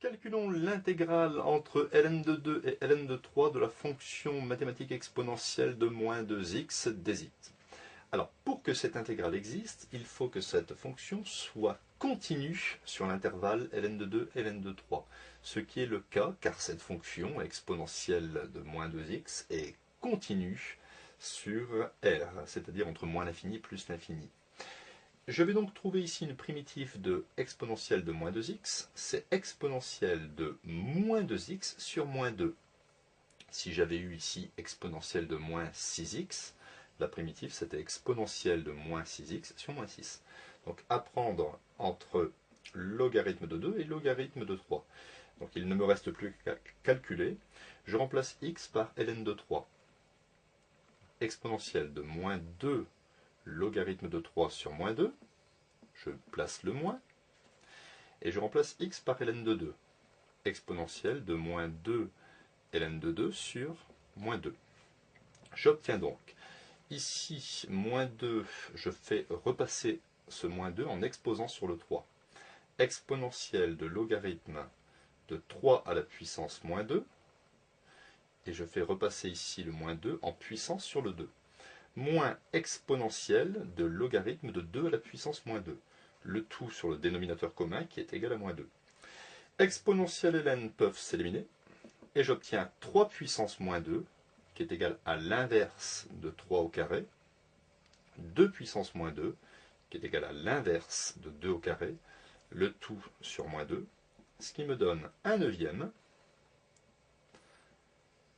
Calculons l'intégrale entre ln de 2 et ln de 3 de la fonction mathématique exponentielle de moins 2x dx. Alors, pour que cette intégrale existe, il faut que cette fonction soit continue sur l'intervalle ln de 2 et ln de 3. Ce qui est le cas, car cette fonction exponentielle de moins 2x est continue sur R, c'est-à-dire entre moins l'infini plus l'infini. Je vais donc trouver ici une primitive de exponentielle de moins 2x, c'est exponentielle de moins 2x sur moins 2. Si j'avais eu ici exponentielle de moins 6x, la primitive c'était exponentielle de moins 6x sur moins 6. Donc à prendre entre logarithme de 2 et logarithme de 3. Donc il ne me reste plus qu'à calculer. Je remplace x par ln de 3. Exponentielle de moins 2 logarithme de 3 sur moins 2. Je place le moins. Et je remplace x par ln de 2. Exponentielle de moins 2 ln de 2 sur moins 2. J'obtiens donc ici moins 2, je fais repasser ce moins 2 en exposant sur le 3. Exponentielle de logarithme de 3 à la puissance moins 2. Et je fais repasser ici le moins 2 en puissance sur le 2. Moins exponentielle de logarithme de 2 à la puissance moins 2. Le tout sur le dénominateur commun qui est égal à moins 2. Exponentielle et ln peuvent s'éliminer. Et j'obtiens 3 puissance moins 2, qui est égal à l'inverse de 3 au carré. 2 puissance moins 2, qui est égal à l'inverse de 2 au carré. Le tout sur moins 2. Ce qui me donne 1 neuvième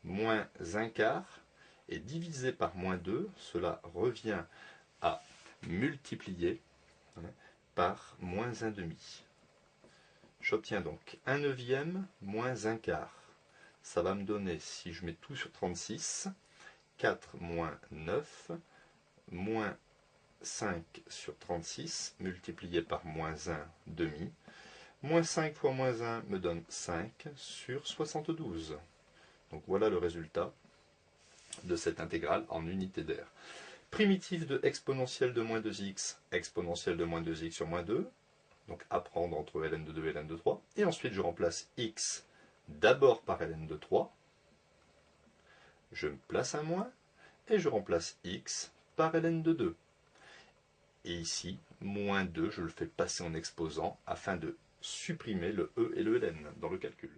moins 1 quart, et divisé par moins 2, cela revient à multiplier par moins 1 demi. J'obtiens donc 1 neuvième moins 1 quart. Ça va me donner, si je mets tout sur 36, 4 moins 9, moins 5 sur 36, multiplié par moins 1 demi. Moins 5 fois moins 1 me donne 5 sur 72. Donc voilà le résultat de cette intégrale en unité d'air. Primitive de exponentielle de moins 2x, exponentielle de moins 2x sur moins 2. Donc à prendre entre ln de 2 et ln de 3. Et ensuite je remplace x d'abord par ln de 3. Je me place un moins et je remplace x par ln de 2. Et ici, moins 2, je le fais passer en exposant afin de supprimer le e et le ln dans le calcul.